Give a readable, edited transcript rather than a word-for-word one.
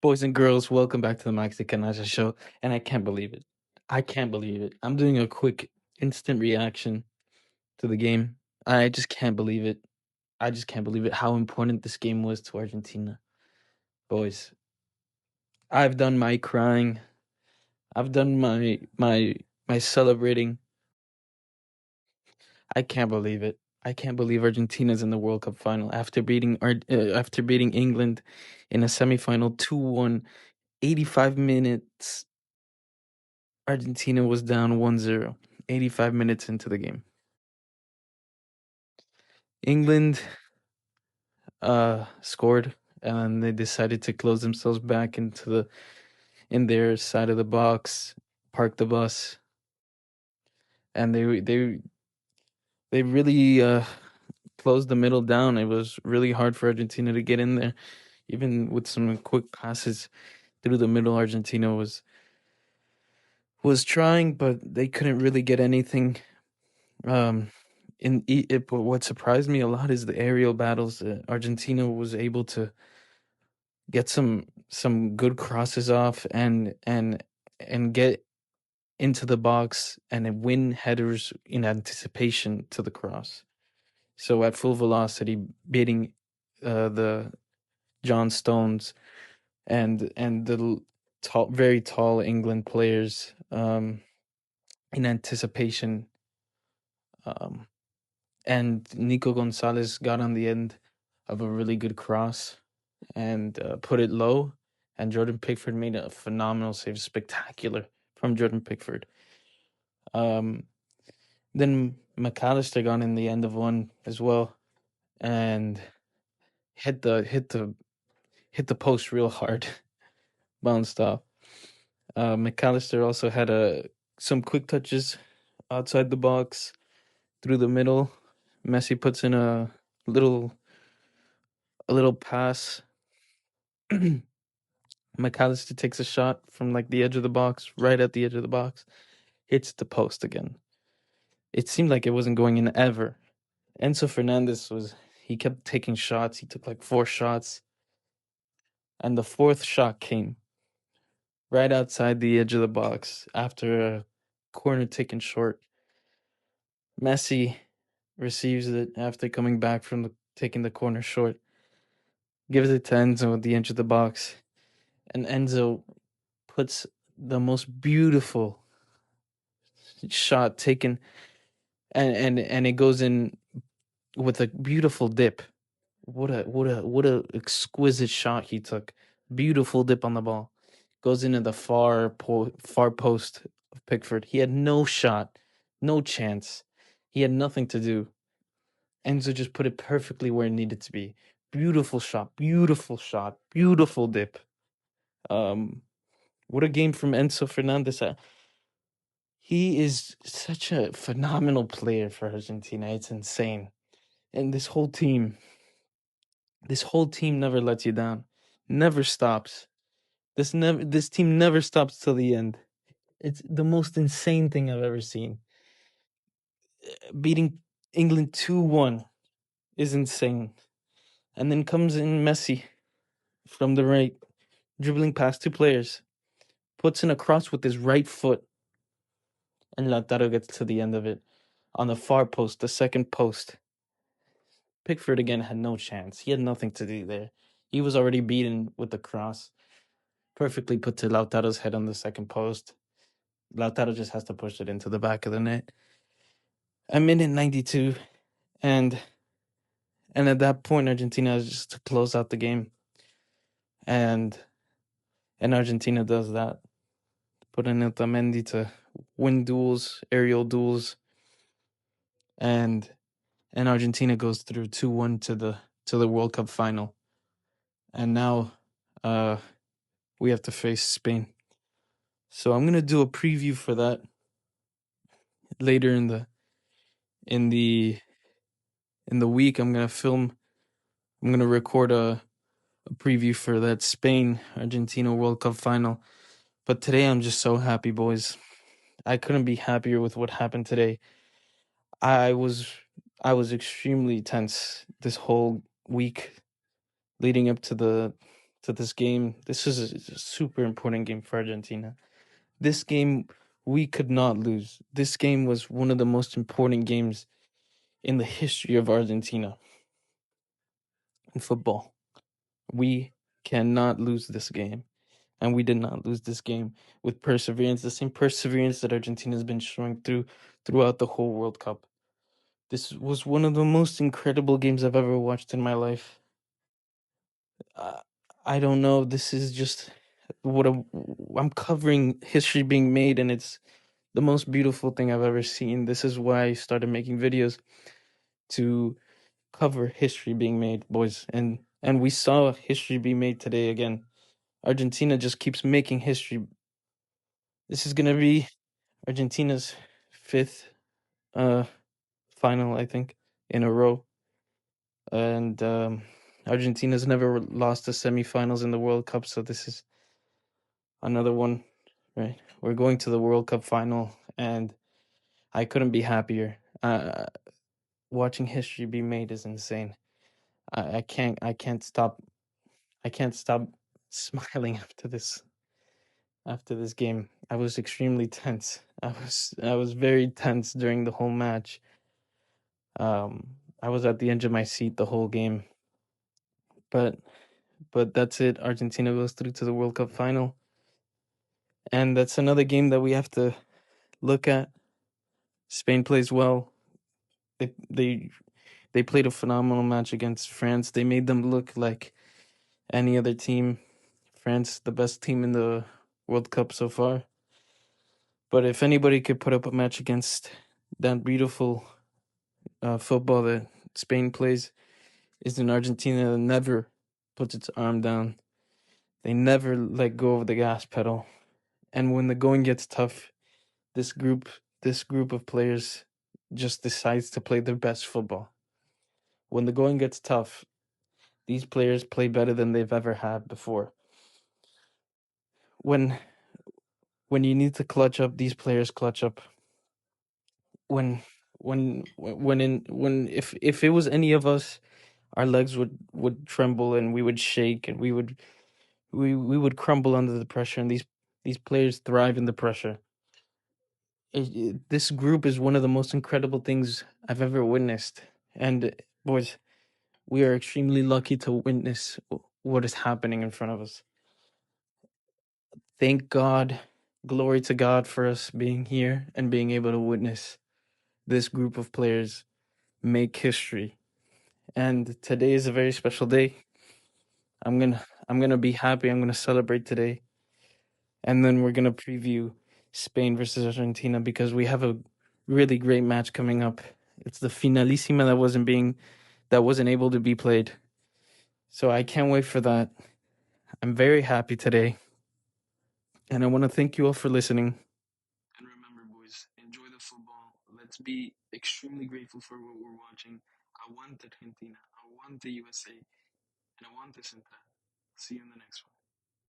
Boys and girls, welcome back to the Maxi Canalla Show. And I can't believe it. I can't believe it. I'm doing a quick instant reaction to the game. I just can't believe it. I just can't believe it how important this game was to Argentina. Boys, I've done my crying. I've done my celebrating. I can't believe it. I can't believe Argentina's in the World Cup final after beating England in a semifinal 2-1, 85 minutes. Argentina was down 1-0, 85 minutes into the game. England scored, and they decided to close themselves back in their side of the box, park the bus, and they really closed the middle down. It was really hard for Argentina to get in there, even with some quick passes through the middle. Argentina was trying, but they couldn't really get anything. Um, but what surprised me a lot is the aerial battles. Argentina was able to get some good crosses off and get into the box and win headers in anticipation to the cross. So at full velocity, beating the John Stones and the very tall England players in anticipation. Um, and Nico Gonzalez got on the end of a really good cross and put it low. And Jordan Pickford made a phenomenal save, spectacular from Jordan Pickford. Then McAllister got in the end of one as well, and hit the post real hard, bounced off. McAllister also had some quick touches outside the box, through the middle. Messi puts in a little pass. McAllister takes a shot from like the edge of the box, right at the edge of the box, hits the post again. It seemed like it wasn't going in ever. Enzo Fernandez he kept taking shots. He took like 4 shots. And the 4th shot came right outside the edge of the box after a corner taken short. Messi receives it after coming back from taking the corner short. Gives it to Enzo at the edge of the box. And Enzo puts the most beautiful shot taken, and it goes in with a beautiful dip. What a exquisite shot he took. Beautiful dip on the ball. Goes into the far post of Pickford. He had no shot, no chance. He had nothing to do. Enzo just put it perfectly where it needed to be. Beautiful shot, beautiful dip. What a game from Enzo Fernandez. He is such a phenomenal player for Argentina. It's insane. And this whole team never lets you down. Never stops. This team never stops till the end. It's the most insane thing I've ever seen. Beating England 2-1 is insane. And then comes in Messi from the right, dribbling past 2 players, puts in a cross with his right foot, and Lautaro gets to the end of it on the far post, the second post. Pickford again had no chance. He had nothing to do there. He was already beaten with the cross. Perfectly put to Lautaro's head on the second post. Lautaro just has to push it into the back of the net. A minute 92, and at that point, Argentina has just to close out the game. And Argentina does that. Put in Otamendi to win duels, aerial duels, and Argentina goes through 2-1 to the World Cup final. And now we have to face Spain. So I'm gonna do a preview for that later in the week. I'm gonna record a preview for that Spain Argentina World Cup final. But today I'm just so happy, boys. I couldn't be happier with what happened today. I was extremely tense this whole week leading up to to this game. This is a super important game for Argentina. This game we could not lose. This game was one of the most important games in the history of Argentina in football. We cannot lose this game. And we did not lose this game with perseverance, the same perseverance that Argentina has been showing throughout the whole World Cup. This was one of the most incredible games I've ever watched in my life. Uh, I don't know. This is just I'm covering history being made, and it's the most beautiful thing I've ever seen. This is why I started making videos to cover history being made, boys. And we saw history be made today again. Argentina just keeps making history. This is gonna be Argentina's fifth uh final, I think, in a row. And Argentina's never lost the semifinals in the World Cup, so this is another one, right? We're going to the World Cup final, and I couldn't be happier. Watching history be made is insane. I can't stop smiling after this game. I was extremely tense. I was very tense during the whole match. I was at the edge of my seat the whole game. But that's it. Argentina goes through to the World Cup final. And that's another game that we have to look at. Spain plays well. They they they played a phenomenal match against France. They made them look like any other team. France, the best team in the World Cup so far. But if anybody could put up a match against that beautiful football that Spain plays, is in Argentina that never puts its arm down. They never let go of the gas pedal. And when the going gets tough, this group of players just decides to play their best football. When the going gets tough, these players play better than they've ever had before. When you need to clutch up, these players clutch up. When if it was any of us, our legs would tremble and we would shake and we would crumble under the pressure, and these players thrive in the pressure. This group is one of the most incredible things I've ever witnessed. And boys, we are extremely lucky to witness what is happening in front of us. Thank God, glory to God for us being here and being able to witness this group of players make history. And today is a very special day. I'm gonna be happy. I'm gonna celebrate today, and then we're gonna preview Spain versus Argentina because we have a really great match coming up. It's the finalissima that wasn't able to be played. So I can't wait for that. I'm very happy today. And I want to thank you all for listening. And remember, boys, enjoy the football. Let's be extremely grateful for what we're watching. Aguante Argentina, Aguante USA, and Aguante Central. See you in the next one.